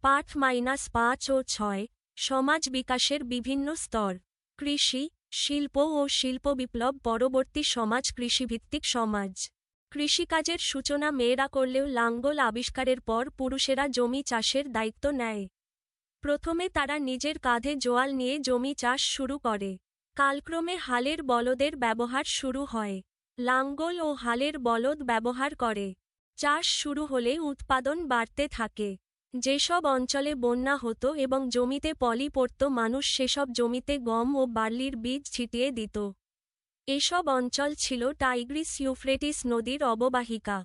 পাঠ -5 ও 6 সমাজ বিকাশের বিভিন্ন স্তর। কৃষি, শিল্প ও শিল্প বিপ্লব পরবর্তী সমাজ কৃষিভিত্তিক সমাজ। কৃষিকাজের সূচনা মেয়েরা করলেও লাঙ্গল আবিষ্কারের পর পুরুষেরা জমি চাষের দায়িত্ব নেয়। প্রথমে তারা নিজের কাঁধে জোয়াল নিয়ে জমি চাষ শুরু করে। কালক্রমে হালের বলদের ব্যবহার শুরু হয়। লাঙ্গল ও হালের বলদ ব্যবহার করে। চাষ শুরু হলে উৎপাদন বাড়তে থাকে। যেসব অঞ্চলে বন্যা হতো এবং জমিতে পলি পড়ত মানুষ সেসব জমিতে গম ও বার্লির বীজ ছিটিয়ে দিত। এসব অঞ্চল ছিল টাইগ্রিস ইউফ্রেটিস নদীর অববাহিকা,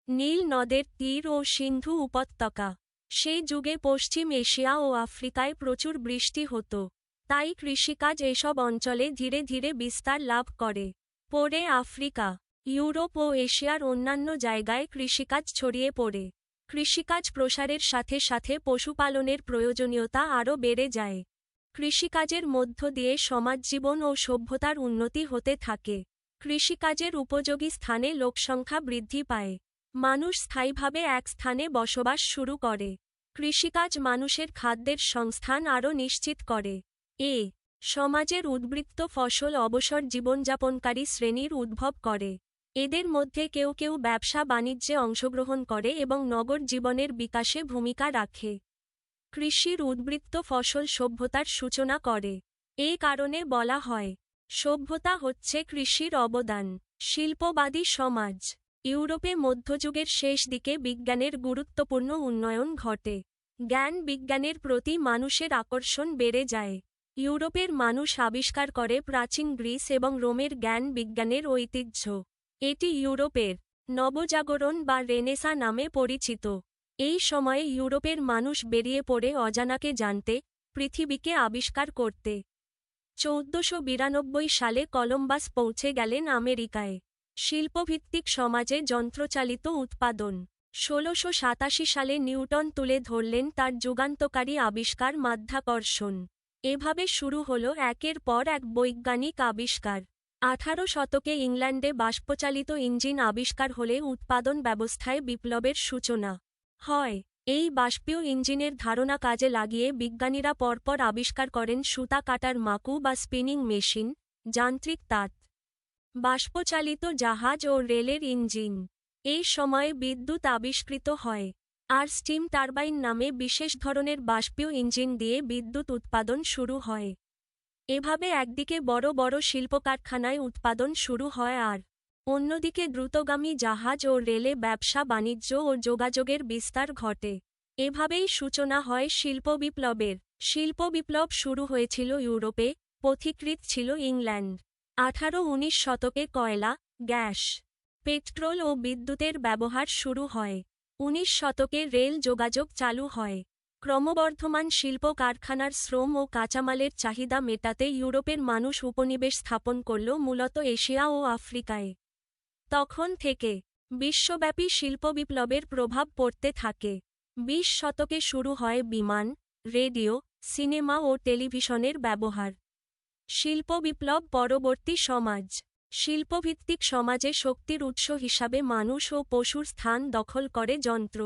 নীল নদের তীর ও সিন্ধু উপত্যকা। সেই যুগে পশ্চিম এশিয়া ও আফ্রিকায় প্রচুর বৃষ্টি হতো, তাই কৃষিকাজ এসব অঞ্চলে ধীরে ধীরে বিস্তার লাভ করে। পরে আফ্রিকা, ইউরোপ ও এশিয়ার অন্যান্য জায়গায় কৃষিকাজ ছড়িয়ে পড়ে। কৃষিকাজ প্রসারের সাথে সাথে পশুপালনের প্রয়োজনীয়তা আরও বেড়ে যায়। কৃষিকাজের মধ্য দিয়ে সমাজজীবন ও সভ্যতার উন্নতি হতে থাকে। কৃষিকাজের উপযোগী স্থানে লোকসংখ্যা বৃদ্ধি পায়। মানুষ স্থায়ীভাবে এক স্থানে বসবাস শুরু করে। কৃষিকাজ মানুষের খাদ্যের সংস্থান আরও নিশ্চিত করে। সমাজের উদ্বৃত্ত ফসল অবসর জীবনযাপনকারী শ্রেণীর উদ্ভব করে। এদের মধ্যে কেউ কেউ ব্যবসা বাণিজ্যে অংশগ্রহণ করে এবং নগর জীবনের বিকাশে ভূমিকা রাখে। কৃষির উদ্বৃত্ত ফসল সভ্যতার সূচনা করে। এই কারণে বলা হয়, সভ্যতা হচ্ছে কৃষির অবদান। শিল্পবাদী সমাজ। ইউরোপে মধ্যযুগের শেষ দিকে বিজ্ঞানের গুরুত্বপূর্ণ উন্নয়ন ঘটে। জ্ঞান বিজ্ঞানের প্রতি মানুষের আকর্ষণ বেড়ে যায়। ইউরোপের মানুষ আবিষ্কার করে প্রাচীন গ্রিস এবং রোমের জ্ঞান বিজ্ঞানের ঐতিহ্য। এটি ইউরোপের নবজাগরণ বা রেনেসাঁ নামে পরিচিত। এই সময়ে ইউরোপের মানুষ বেরিয়ে পড়ে অজানাকে জানতে, পৃথিবীকে আবিষ্কার করতে। 1492 সালে কলম্বাস পৌঁছে গেলেন আমেরিকায়। শিল্পভিত্তিক সমাজে যন্ত্রচালিত উৎপাদন। 1687 সালে নিউটন তুলে ধরলেন তার যুগান্তকারী আবিষ্কার মাধ্যাকর্ষণ। এভাবে শুরু হলো একের পর এক বৈজ্ঞানিক আবিষ্কার। 18 শতকে ইংল্যান্ডে বাষ্পচালিত ইঞ্জিন আবিষ্কার হলে উৎপাদন ব্যবস্থায় বিপ্লবের সূচনা হয়। এই বাষ্পীয় ইঞ্জিনের ধারণা কাজে লাগিয়ে বিজ্ঞানীরা পরপর আবিষ্কার করেন সুতা কাটার মাকু বা স্পিনিং মেশিন, যান্ত্রিক তাঁত, বাষ্পচালিত জাহাজ ও রেলের ইঞ্জিন। এই সময়ে বিদ্যুৎ আবিষ্কৃত হয়, আর স্টিম টারবাইন নামে বিশেষ ধরনের বাষ্পীয় ইঞ্জিন দিয়ে বিদ্যুৎ উৎপাদন শুরু হয়। এভাবে একদিকে বড় বড় শিল্পকারখানায় উৎপাদন শুরু হয় আর অন্যদিকে দ্রুতগামী জাহাজ ও রেলে ব্যবসা বাণিজ্য ও যোগাযোগের বিস্তার ঘটে। এভাবেই সূচনা হয় শিল্প বিপ্লবের। শিল্প বিপ্লব শুরু হয়েছিল ইউরোপে, পথিকৃৎ ছিল ইংল্যান্ড। 18-19 শতকে কয়লা, গ্যাস, পেট্রোল ও বিদ্যুতের ব্যবহার শুরু হয়। 19 শতকে রেল যোগাযোগ চালু হয়। ক্রমবর্ধমান শিল্প কারখানার শ্রম ও কাঁচামালের চাহিদা মেটাতে ইউরোপের মানুষ উপনিবেশ স্থাপন করল মূলত এশিয়া ও আফ্রিকায়। তখন থেকে বিশ্বব্যাপী শিল্প বিপ্লবের প্রভাব পড়তে থাকে। 20 শতকে শুরু হয় বিমান, রেডিও, সিনেমা ও টেলিভিশনের ব্যবহার। শিল্প বিপ্লব পরবর্তী সমাজ। শিল্পভিত্তিক সমাজে শক্তির উৎস হিসাবে মানুষ ও পশুর স্থান দখল করে যন্ত্র।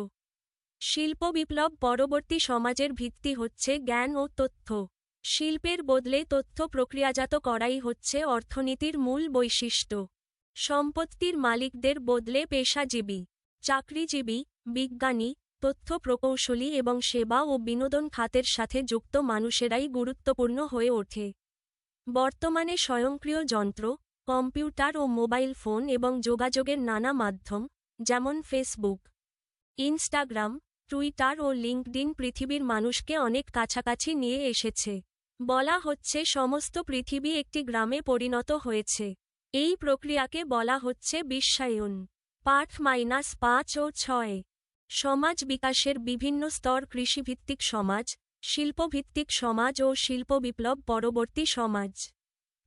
শিল্প বিপ্লব পরবর্তী সমাজের ভিত্তি হচ্ছে জ্ঞান ও তথ্য। শিল্পের বদলে তথ্য প্রক্রিয়াজাত করাই হচ্ছে অর্থনীতির মূল বৈশিষ্ট্য। সম্পত্তির মালিকদের বদলে পেশাজীবী, চাকরিজীবী, বিজ্ঞানী, তথ্য প্রকৌশলী এবং সেবা ও বিনোদন খাতের সাথে যুক্ত মানুষেরাই গুরুত্বপূর্ণ হয়ে ওঠে। বর্তমানে স্বয়ংক্রিয় যন্ত্র, কম্পিউটার ও মোবাইল ফোন এবং যোগাযোগের নানা মাধ্যম, যেমন ফেসবুক, ইনস্টাগ্রাম, টুইটার ও লিঙ্কডইন পৃথিবীর মানুষকে অনেক কাছাকাছি নিয়ে এসেছে। বলা হচ্ছে সমস্ত পৃথিবী একটি গ্রামে পরিণত হয়েছে। এই প্রক্রিয়াকে বলা হচ্ছে বিশ্বায়ন। পাঠ -5 ও 6 সমাজ বিকাশের বিভিন্ন স্তর। কৃষিভিত্তিক সমাজ, শিল্পভিত্তিক সমাজ ও শিল্প বিপ্লব পরবর্তী সমাজ।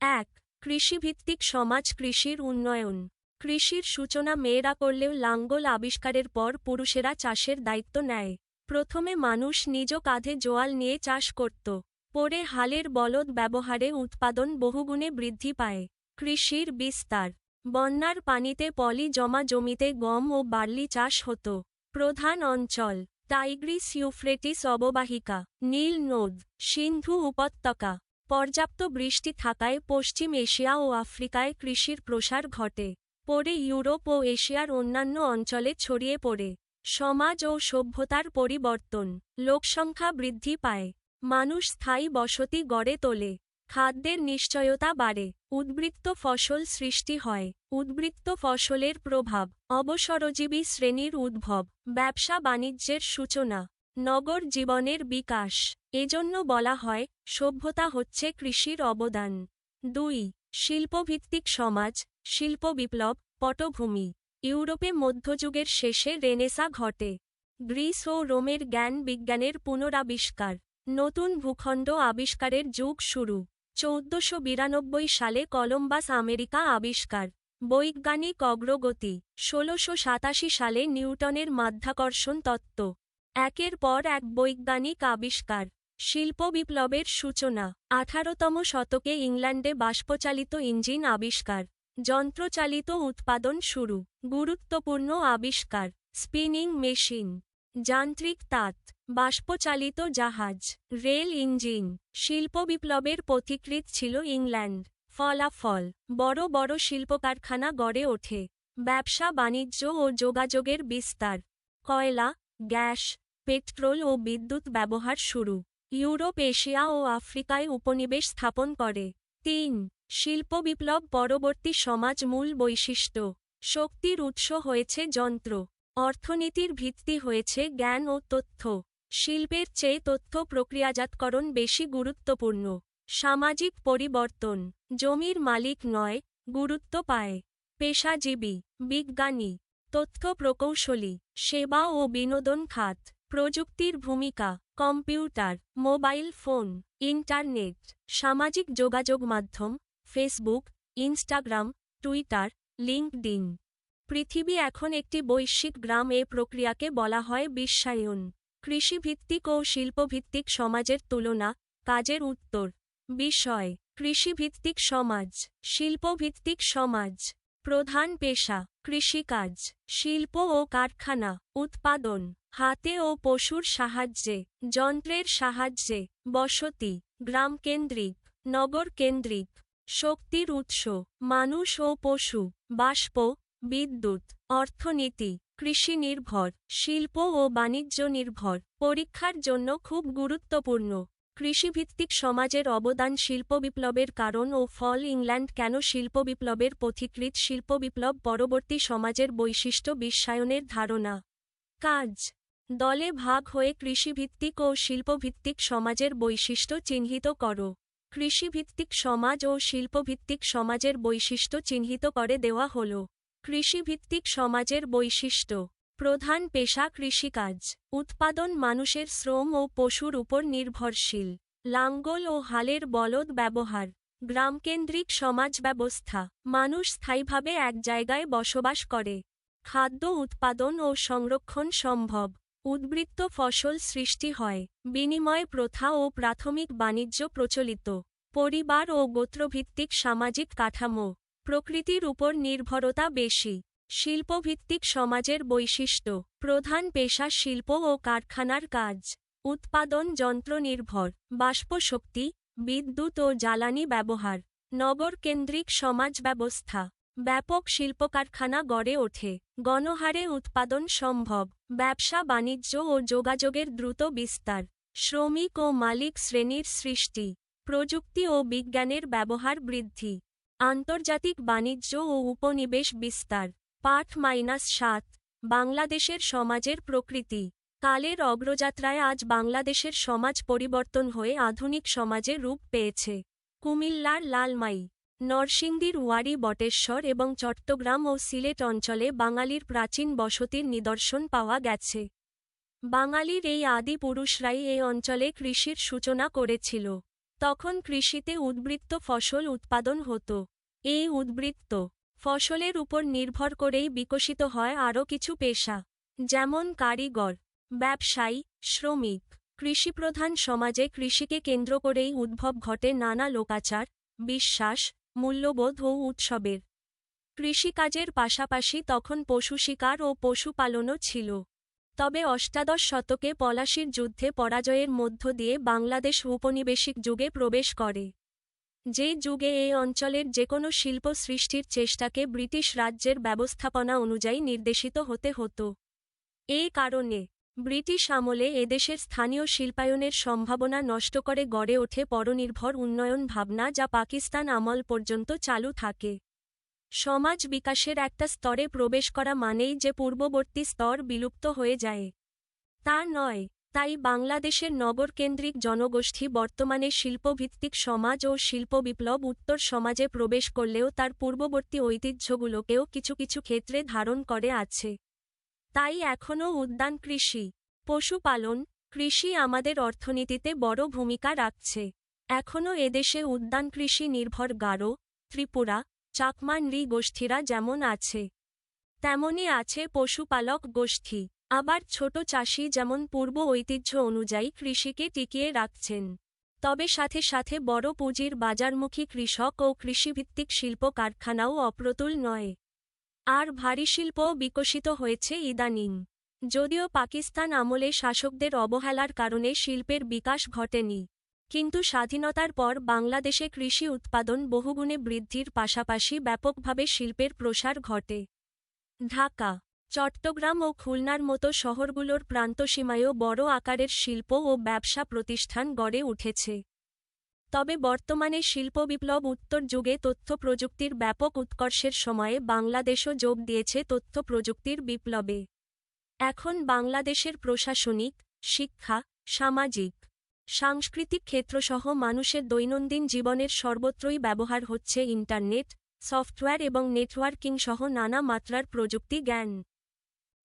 1. কৃষিভিত্তিক সমাজ। কৃষির উন্নয়ন। কৃষির সূচনা মেয়েরা করলেও লাঙ্গল আবিষ্কারের পর পুরুষেরা চাষের দায়িত্ব নেয়। প্রথমে মানুষ নিজ কাঁধে জোয়াল নিয়ে চাষ করত। পরে হালের বলদ ব্যবহারে উৎপাদন বহুগুণে বৃদ্ধি পায়। কৃষির বিস্তার। বন্যার পানিতে পলি জমা জমিতে গম ও বার্লি চাষ হতো। প্রধান অঞ্চল: টাইগ্রিস ইউফ্রেটিস অববাহিকা, নীল নদ, সিন্ধু উপত্যকা। পর্যাপ্ত বৃষ্টি থাকায় পশ্চিম এশিয়া ও আফ্রিকায় কৃষির প্রসার ঘটে। পরে ইউরোপ ও এশিয়ার অন্যান্য অঞ্চলে ছড়িয়ে পড়ে। সমাজ ও সভ্যতার পরিবর্তন, লোকসংখ্যা বৃদ্ধি পায়, মানুষ স্থায়ী বসতি গড়ে তোলে, খাদ্যের নিশ্চয়তা বাড়ে, উদ্বৃত্ত ফসল সৃষ্টি হয়। উদ্বৃত্ত ফসলের প্রভাব, অবসরজীবী শ্রেণীর উদ্ভব, ব্যবসা বাণিজ্যের সূচনা, নগর জীবনের বিকাশ। এজন্য বলা হয়, সভ্যতা হচ্ছে কৃষির অবদান। ২. শিল্পভিত্তিক সমাজ, শিল্প বিপ্লব, পটভূমি। ইউরোপে মধ্যযুগের শেষে রেনেসাঁ ঘটে। গ্রিস ও রোমের জ্ঞান বিজ্ঞানের পুনরাবিষ্কার, নতুন ভূখণ্ড আবিষ্কারের যুগ শুরু। 1492 সালে কলম্বাস আমেরিকা আবিষ্কার। বৈজ্ঞানিক অগ্রগতি, 1687 সালে নিউটনের মাধ্যাকর্ষণ তত্ত্ব। একের পর এক বৈজ্ঞানিক আবিষ্কার। শিল্প বিপ্লবের সূচনা, 18তম শতকে ইংল্যান্ডে বাষ্পচালিত ইঞ্জিন আবিষ্কার। যন্ত্রচালিত উৎপাদন শুরু। গুরুত্বপূর্ণ আবিষ্কার, স্পিনিং মেশিন, যান্ত্রিক তাঁত, বাষ্পচালিত জাহাজ, রেল ইঞ্জিন। শিল্প বিপ্লবের পথিকৃৎ ছিল ইংল্যান্ড। ফলাফল, বড় বড় শিল্পকারখানা গড়ে ওঠে। ব্যবসা বাণিজ্য ও যোগাযোগের বিস্তার। কয়লা, গ্যাস, পেট্রোল ও বিদ্যুৎ ব্যবহার শুরু। ইউরোপ এশিয়া ও আফ্রিকায় উপনিবেশ স্থাপন করে। ৩. শিল্প বিপ্লব পরবর্তী সমাজ মূল বৈশিষ্ট্য। শক্তির উৎস হয়েছে যন্ত্র। অর্থনীতির ভিত্তি হয়েছে জ্ঞান ও তথ্য। শিল্পের চেয়ে তথ্য প্রক্রিয়াজাতকরণ বেশি গুরুত্বপূর্ণ। সামাজিক পরিবর্তন, জমির মালিক নয়, গুরুত্ব পায়। পেশাজীবী, বিজ্ঞানী, তথ্য প্রকৌশলী, সেবা ও বিনোদন খাত। প্রযুক্তির ভূমিকা, কম্পিউটার, মোবাইল ফোন, ইন্টারনেট, সামাজিক যোগাযোগ মাধ্যম, ফেসবুক, ইনস্টাগ্রাম, টুইটার, লিঙ্কডইন। পৃথিবী এখন একটি বৈশ্বিক গ্রাম। এ প্রক্রিয়াকে বলা হয় বিশ্বায়ন। কৃষিভিত্তিক ও শিল্পভিত্তিক সমাজের তুলনা, কাজের উত্তর। বিষয়, কৃষিভিত্তিক সমাজ, শিল্পভিত্তিক সমাজ। প্রধান পেশা, কৃষিকাজ, শিল্প ও কারখানা, উৎপাদন, হাতে ও পশুর সাহায্যে, যন্ত্রের সাহায্যে, বসতি, গ্রামকেন্দ্রিক, নগরকেন্দ্রিক। শক্তির উৎস, মানুষ ও পশু, বাষ্প, বিদ্যুৎ। অর্থনীতি, কৃষি নির্ভর, শিল্প ও বাণিজ্য নির্ভর। পরীক্ষার জন্য খুব গুরুত্বপূর্ণ। কৃষিভিত্তিক সমাজের অবদান, শিল্প বিপ্লবের কারণ ও ফল। ইংল্যান্ড কেন শিল্প বিপ্লবের পথিকৃৎ? শিল্প বিপ্লব পরবর্তী সমাজের বৈশিষ্ট্য, বিশ্বায়নের ধারণা। কাজ, দলে ভাগ হয়ে কৃষিভিত্তিক ও শিল্পভিত্তিক সমাজের বৈশিষ্ট্য চিহ্নিত করো। কৃষিভিত্তিক সমাজ ও শিল্পভিত্তিক সমাজের বৈশিষ্ট্য চিহ্নিত করে দেওয়া হল। কৃষিভিত্তিক সমাজের বৈশিষ্ট্য, প্রধান পেশা কৃষিকাজ, উৎপাদন মানুষের শ্রম ও পশুর উপর নির্ভরশীল, লাঙ্গল ও হালের বলদ ব্যবহার। গ্রামকেন্দ্রিক সমাজ ব্যবস্থা, মানুষ স্থায়ীভাবে এক জায়গায় বসবাস করে। খাদ্য উৎপাদন ও সংরক্ষণ সম্ভব। উদ্বৃত্ত ফসল সৃষ্টি হয়। বিনিময় প্রথা ও প্রাথমিক বাণিজ্য প্রচলিত। পরিবার ও গোত্রভিত্তিক সামাজিক কাঠামো। প্রকৃতির উপর নির্ভরতা বেশি। শিল্পভিত্তিক সমাজের বৈশিষ্ট্য, প্রধান পেশা শিল্প ও কারখানার কাজ। উৎপাদন যন্ত্রনির্ভর, বাষ্পশক্তি, বিদ্যুৎ ও জ্বালানি ব্যবহার। নগরকেন্দ্রিক সমাজ ব্যবস্থা, ব্যাপক শিল্পকারখানা গড়ে ওঠে। গণহারে উৎপাদন সম্ভব। ব্যবসা বাণিজ্য ও যোগাযোগের দ্রুত বিস্তার। শ্রমিক ও মালিক শ্রেণীর সৃষ্টি। প্রযুক্তি ও বিজ্ঞানের ব্যবহার বৃদ্ধি। আন্তর্জাতিক বাণিজ্য ও উপনিবেশ বিস্তার। পাঠ -7, বাংলাদেশের সমাজের প্রকৃতি। কালের অগ্রযাত্রায় আজ বাংলাদেশের সমাজ পরিবর্তন হয়ে আধুনিক সমাজে রূপ পেয়েছে। কুমিল্লার লালমাই, নরসিংদীর ওয়ারী বটেশ্বর এবং চট্টগ্রাম ও সিলেট অঞ্চলে বাঙালির প্রাচীন বসতির নিদর্শন পাওয়া গেছে। বাঙালির এই আদি পুরুষরাই এই অঞ্চলে কৃষির সূচনা করেছিল। তখন কৃষিতে উদ্বৃত্ত ফসল উৎপাদন হতো। এই উদ্বৃত্ত ফসলের উপর নির্ভর করেই বিকশিত হয় আরও কিছু পেশা, যেমন কারিগর, ব্যবসায়ী, শ্রমিক। কৃষিপ্রধান সমাজে কৃষিকে কেন্দ্র করেই উদ্ভব ঘটে নানা লোকাচার, বিশ্বাস, মূল্যবোধ ও উৎসবের। কৃষিকাজের পাশাপাশি তখন পশু শিকার ও পশুপালনও ছিল। তবে অষ্টাদশ শতকে পলাশীর যুদ্ধে পরাজয়ের মধ্য দিয়ে বাংলাদেশ উপনিবেশিক যুগে প্রবেশ করে। যে যুগে এই অঞ্চলের যেকোনো শিল্প সৃষ্টির চেষ্টাকে ব্রিটিশ রাজ্যের ব্যবস্থাপনা অনুযায়ী নির্দেশিত হতে হতো। এই কারণে ব্রিটিশ আমলে এদেশের স্থানীয় শিল্পায়নের সম্ভাবনা নষ্ট করে গড়ে ওঠে পরনির্ভর উন্নয়ন ভাবনা, যা পাকিস্তান আমল পর্যন্ত চালু থাকে। সমাজ বিকাশের একটা স্তরে প্রবেশ করা মানেই যে পূর্ববর্তী স্তর বিলুপ্ত হয়ে যায় তা নয়। তাই বাংলাদেশের নগরকেন্দ্রিক জনগোষ্ঠী বর্তমানে শিল্পভিত্তিক সমাজ ও শিল্প বিপ্লব উত্তর সমাজে প্রবেশ করলেও তার পূর্ববর্তী ঐতিহ্যগুলোকেও কিছু কিছু ক্ষেত্রে ধারণ করে আছে। তাই এখনও উদ্যান কৃষি, পশুপালন, কৃষি আমাদের অর্থনীতিতে বড় ভূমিকা রাখছে। এখনও এদেশে উদ্যান কৃষি নির্ভর গারো, ত্রিপুরা, চাকমা নৃগোষ্ঠীরা যেমন আছে, তেমনি আছে পশুপালক গোষ্ঠী। আবার ছোট চাষি যেমন পূর্ব ঐতিহ্য অনুযায়ী কৃষিকে টিকিয়ে রাখছেন। তবে সাথে সাথে বড় পুঁজির বাজারমুখী কৃষক ও কৃষিভিত্তিক শিল্প কারখানাও অপ্রতুল নয়। আর ভারী শিল্পও বিকশিত হয়েছে ইদানিং। যদিও পাকিস্তান আমলে শাসকদের অবহেলার কারণে শিল্পের বিকাশ ঘটেনি, কিন্তু স্বাধীনতার পর বাংলাদেশে কৃষি উৎপাদন বহুগুণে বৃদ্ধির পাশাপাশি ব্যাপকভাবে শিল্পের প্রসার ঘটে। ঢাকা, চট্টগ্রাম ও খুলনার মতো শহরগুলোর প্রান্তসীমায়ও বড় আকারের শিল্প ও ব্যবসা প্রতিষ্ঠান গড়ে উঠেছে। তবে বর্তমানে শিল্প বিপ্লব উত্তর যুগে তথ্য প্রযুক্তির ব্যাপক উৎকর্ষের সময়ে বাংলাদেশও যোগ দিয়েছে তথ্য প্রযুক্তির বিপ্লবে। এখন বাংলাদেশের প্রশাসনিক, শিক্ষা, সামাজিক, সাংস্কৃতিক ক্ষেত্রসহ মানুষের দৈনন্দিন জীবনের সর্বত্রই ব্যবহার হচ্ছে ইন্টারনেট, সফটওয়্যার এবং নেটওয়ার্কিং সহ নানা মাত্রার প্রযুক্তি জ্ঞান।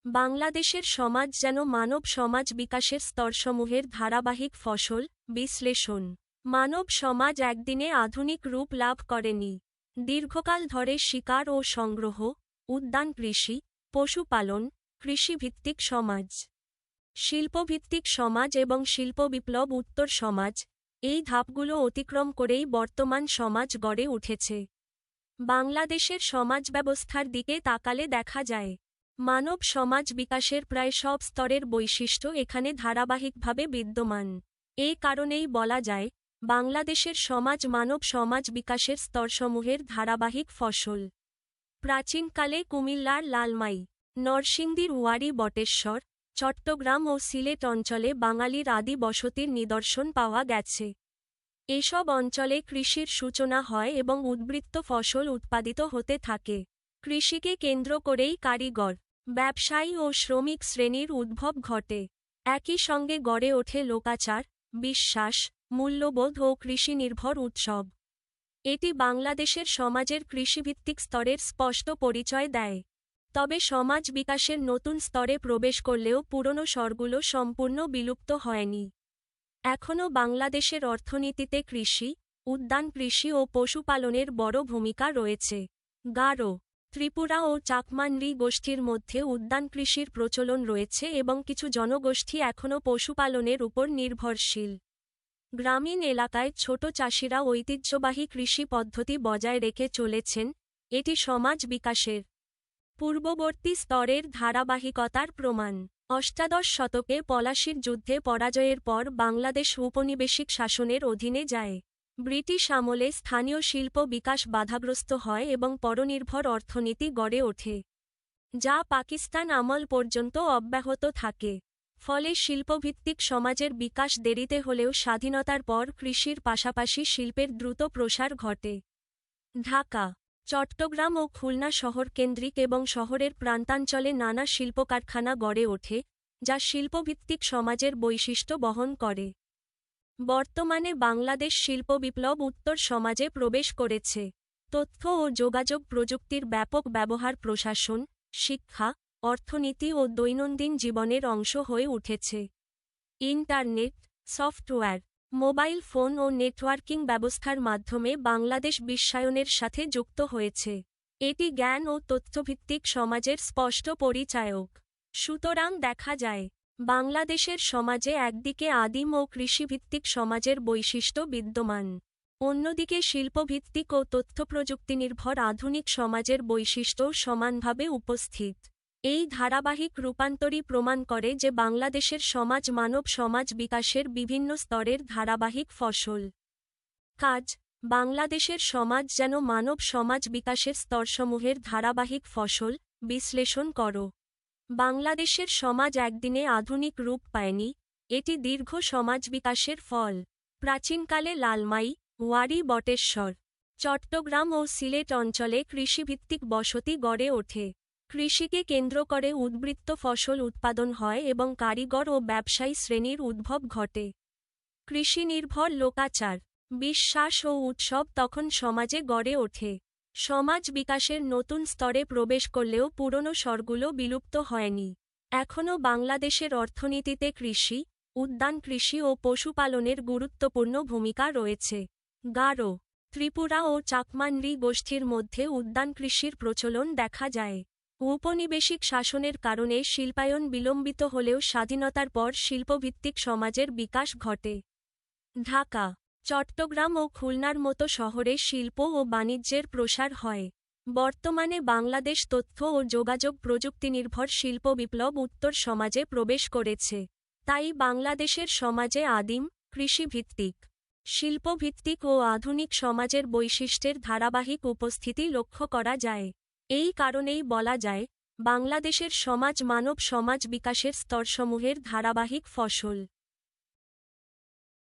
বাংলাদেশের সমাজ যেন মানব সমাজ বিকাশের স্তরসমূহের ধারাবাহিক ফসল। বিশ্লেষণ: মানব সমাজ একদিনে আধুনিক রূপ লাভ করেনি। দীর্ঘকাল ধরে শিকার ও সংগ্রহ, উদ্যান কৃষি, পশুপালন, কৃষিভিত্তিক সমাজ, শিল্পভিত্তিক সমাজ এবং শিল্প বিপ্লব উত্তর সমাজ, এই ধাপগুলো অতিক্রম করেই বর্তমান সমাজ গড়ে উঠেছে। বাংলাদেশের সমাজ ব্যবস্থার দিকে তাকালে দেখা যায়, মানব সমাজ বিকাশের প্রায় সব স্তরের বৈশিষ্ট্য এখানে ধারাবাহিকভাবে বিদ্যমান। এই কারণেই বলা যায়, বাংলাদেশের সমাজ মানব সমাজ বিকাশের স্তরসমূহের ধারাবাহিক ফসল। প্রাচীনকালে কুমিল্লার লালমাই, নরসিংদীর ওয়ারী বটেশ্বর, চট্টগ্রাম ও সিলেট অঞ্চলে বাঙালির আদি বসতির নিদর্শন পাওয়া গেছে। এসব অঞ্চলে কৃষির সূচনা হয় এবং উদ্বৃত্ত ফসল উৎপাদিত হতে থাকে। কৃষিকে কেন্দ্র করেই কারিগর, ব্যবসায়ী ও শ্রমিক শ্রেণীর উদ্ভব ঘটে। একই সঙ্গে গড়ে ওঠে লোকাচার, বিশ্বাস, মূল্যবোধ ও কৃষিনির্ভর উৎসব। এটি বাংলাদেশের সমাজের কৃষিভিত্তিক স্তরের স্পষ্ট পরিচয় দেয়। তবে সমাজ বিকাশের নতুন স্তরে প্রবেশ করলেও পুরনো স্বরগুলো সম্পূর্ণ বিলুপ্ত হয়নি। এখনও বাংলাদেশের অর্থনীতিতে কৃষি, উদ্যান কৃষি ও পশুপালনের বড় ভূমিকা রয়েছে। গারো, ত্রিপুরা ও চাকমা নৃগোষ্ঠীর মধ্যে উদ্যান কৃষির প্রচলন রয়েছে এবং কিছু জনগোষ্ঠী এখনও পশুপালনের উপর নির্ভরশীল। গ্রামীণ এলাকায় ছোট চাষিরা ঐতিহ্যবাহী কৃষি পদ্ধতি বজায় রেখে চলেছেন। এটি সমাজ বিকাশের পূর্ববর্তী স্তরের ধারাবাহিকতার প্রমাণ। অষ্টাদশ শতকে পলাশীর যুদ্ধে পরাজয়ের পর বাংলাদেশ উপনিবেশিক শাসনের অধীনে যায়। ব্রিটিশ আমলে স্থানীয় শিল্প বিকাশ বাধাগ্রস্ত হয় এবং পরনির্ভর অর্থনীতি গড়ে ওঠে, যা পাকিস্তান আমল পর্যন্ত অব্যাহত থাকে। ফলে শিল্পভিত্তিক সমাজের বিকাশ দেরিতে হলেও স্বাধীনতার পর কৃষির পাশাপাশি শিল্পের দ্রুত প্রসার ঘটে। ঢাকা, চট্টগ্রাম ও খুলনা শহরকেন্দ্রিক এবং শহরের প্রান্তাঞ্চলে নানা শিল্পকারখানা গড়ে ওঠে, যা শিল্পভিত্তিক সমাজের বৈশিষ্ট্য বহন করে। বর্তমানে বাংলাদেশ শিল্প বিপ্লব উত্তর সমাজে প্রবেশ করেছে। তথ্য ও যোগাযোগ প্রযুক্তির ব্যাপক ব্যবহার প্রশাসন, শিক্ষা, অর্থনীতি ও দৈনন্দিন জীবনের অংশ হয়ে উঠেছে। ইন্টারনেট, সফটওয়্যার, মোবাইল ফোন ও নেটওয়ার্কিং ব্যবস্থার মাধ্যমে বাংলাদেশ বিশ্বায়নের সাথে যুক্ত হয়েছে। এটি জ্ঞান ও তথ্যভিত্তিক সমাজের স্পষ্ট পরিচায়ক। সুতরাং দেখা যায়, বাংলাদেশের সমাজে একদিকে আদিম ও কৃষিভিত্তিক সমাজের বৈশিষ্ট্য বিদ্যমান, অন্যদিকে শিল্পভিত্তিক ও তথ্যপ্রযুক্তিনির্ভর আধুনিক সমাজের বৈশিষ্ট্য সমানভাবে উপস্থিত। এই ধারাবাহিক রূপান্তরই প্রমাণ করে যে বাংলাদেশের সমাজ মানব সমাজ বিকাশের বিভিন্ন স্তরের ধারাবাহিক ফসল। কাজ: বাংলাদেশের সমাজ যেন মানব সমাজ বিকাশের স্তরসমূহের ধারাবাহিক ফসল। বিশ্লেষণ করো। বাংলাদেশের সমাজ একদিনে আধুনিক রূপ পায়নি, এটি দীর্ঘ সমাজ বিকাশের ফল। প্রাচীনকালে লালমাই, ওয়ারী বটেশ্বর, চট্টগ্রাম ও সিলেট অঞ্চলে কৃষিভিত্তিক বসতি গড়ে ওঠে। কৃষিকে কেন্দ্র করে উদ্বৃত্ত ফসল উৎপাদন হয় এবং কারিগর ও ব্যবসায়ী শ্রেণীর উদ্ভব ঘটে। কৃষিনির্ভর লোকাচার, বিশ্বাস ও উৎসব তখন সমাজে গড়ে ওঠে। সমাজ বিকাশের নতুন স্তরে প্রবেশ করলেও পুরনো স্বরগুলো বিলুপ্ত হয়নি। এখনও বাংলাদেশের অর্থনীতিতে কৃষি, উদ্যান কৃষি ও পশুপালনের গুরুত্বপূর্ণ ভূমিকা রয়েছে। গারো, ত্রিপুরা ও চাকমা নৃগোষ্ঠীর মধ্যে উদ্যান কৃষির প্রচলন দেখা যায়। ঔপনিবেশিক শাসনের কারণে শিল্পায়ন বিলম্বিত হলেও স্বাধীনতার পর শিল্পভিত্তিক সমাজের বিকাশ ঘটে। ঢাকা, চট্টগ্রাম ও খুলনার মতো শহরে শিল্প ও বাণিজ্যের প্রসার হয়। বর্তমানে বাংলাদেশ তথ্য ও যোগাযোগ প্রযুক্তিনির্ভর শিল্প বিপ্লব উত্তর সমাজে প্রবেশ করেছে। তাই বাংলাদেশের সমাজে আদিম, কৃষিভিত্তিক, শিল্পভিত্তিক ও আধুনিক সমাজের বৈশিষ্ট্যের ধারাবাহিক উপস্থিতি লক্ষ্য করা যায়। এই কারণেই বলা যায়, বাংলাদেশের সমাজ মানব সমাজ বিকাশের স্তরসমূহের ধারাবাহিক ফসল।